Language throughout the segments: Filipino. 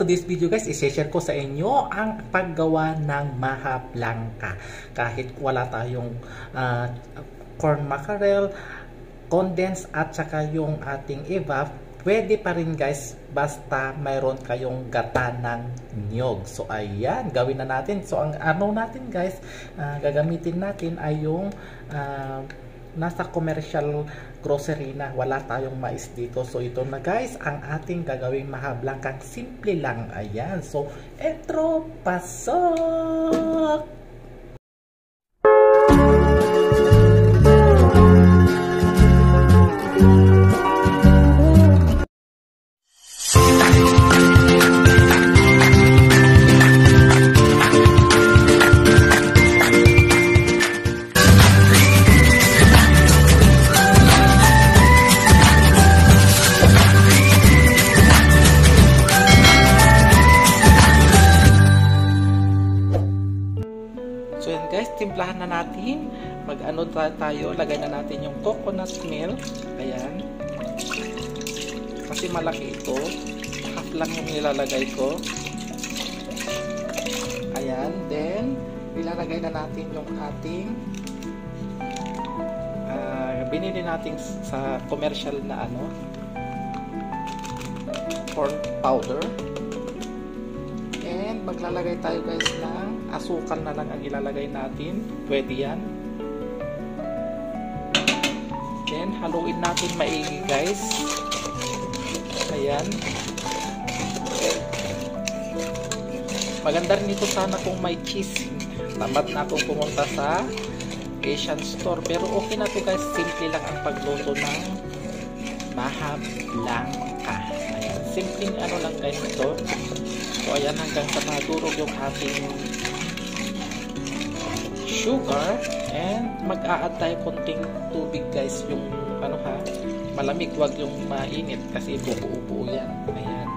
today's video guys, i-share ko sa inyo ang paggawa ng maha blanca. Kahit wala tayong corn mackerel, condensed at saka yung ating evap, pwede pa rin guys basta mayroon kayong gata ng niyog. So ayan, gawin na natin. So ang ano natin guys, gagamitin natin ay yung nasa commercial grocery na, wala tayong mais dito. So ito na guys ang ating gagawing maha blanca. Simple lang. Ayan, so etro, pasok! So yan guys, timplahan na natin. Mag-ano tayo, lagay na natin yung coconut milk. Ayan. Kasi malaki ito. Half lang yung nilalagay ko. Ayan. Then, ilalagay na natin yung ating binili natin sa commercial na corn powder. And maglalagay tayo guys ng asukal na lang ang ilalagay natin. Pwede yan. Then haluin natin maigi guys. Ayan. Maganda rin ito sana kung may cheese. Tamad na akong pumunta sa Asian store. Pero okay na to guys. Simple lang ang pagluto ng maha blanca. Ayan. Simple lang guys ito. So ayan, hanggang sa madurog yung ating sugar, and mag-a-add tayo konting tubig guys, yung malamig, wag yung mainit kasi bubuo-buo yan. Ayan.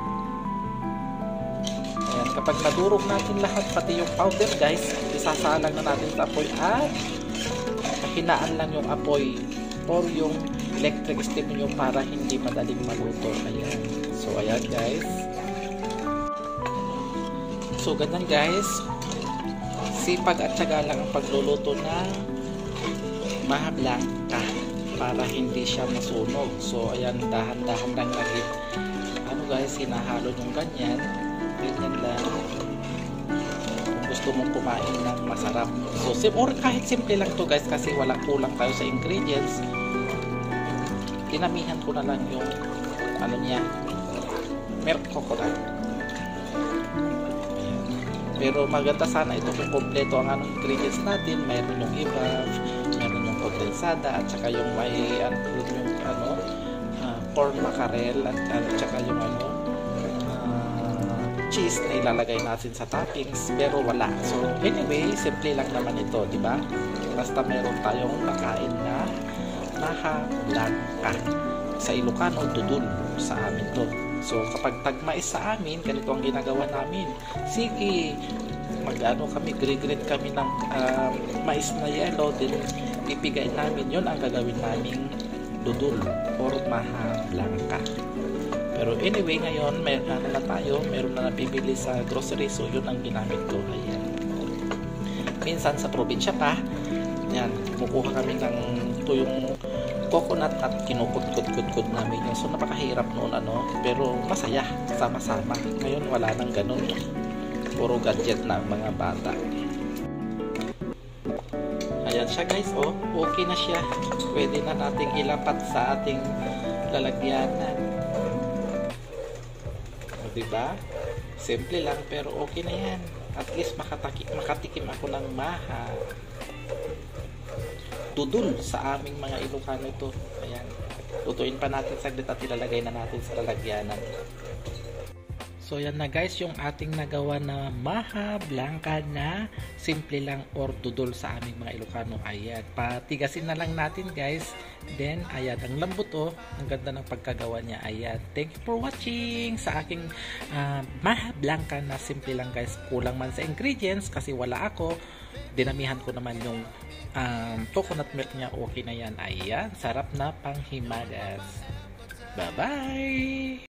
Ayan, kapag nadurog natin lahat, pati yung powder guys, isasalang na natin sa apoy at hinaan lang yung apoy or yung electric steam nyo para hindi madaling maluto. Ayan. So ayan guys. So ganyan guys, sipag at syaga lang ang pagluluto ng maha blanca para hindi siya masunog. So ayan, dahan-dahan lang lagi guys, hinahalo yung ganyan lang kung gusto mong kumain ng masarap. So or kahit simple lang to guys, kasi wala kulang tayo sa ingredients. Dinamihan ko na lang yung milk coconut. Pero maganda sana ito kung kompleto ang ingredients natin. Mayroon yung evap, mayroon yung kondensada, at saka yung may corn mackerel, at saka yung cheese na ilalagay natin sa toppings. Pero wala. So anyway, simple lang naman ito, di ba? Basta mayroon tayong makain na maha blanca. Sa Ilocano, dudul sa amin to. So kapag tagmais sa amin, ganito ang ginagawa namin. Sige, kami, grid kami ng mais na yellow, din bibigay namin. Yun ang gagawin naming dudul or maha blanca. Pero anyway, ngayon meron na nabibili sa grocery, so yun ang ginamit ko. Ayan. Minsan sa probinsya pa, yan, kumukuha kami ng tuyong coconut at kinukut-kut namin yun. So napakahirap noon pero masaya, sama-sama. Ngayon wala nang ganun, puro gadget na mga bata. Ayan siya guys, okay na siya. Pwede na nating ilapat sa ating lalagyanan. Diba? Simple lang pero okay na yan. At least makatikim ako ng maha dudul sa aming mga Ilocano ito. Ayan. Lutuin pa natin saglit at ilalagay na natin sa lalagyanan. So yan na guys, yung ating nagawa na maha blanca na simple lang or dudul sa aming mga Ilocano. Ayan. Patigasin na lang natin guys. Then ayan, ang lambot ang ganda ng pagkagawa niya. Ayan. Thank you for watching sa aking maha blanca na simple lang guys. Kulang man sa ingredients kasi wala ako. Dinamihan ko naman yung coconut milk niya, okay na yan. Ayan, sarap na panghimagas. Bye-bye!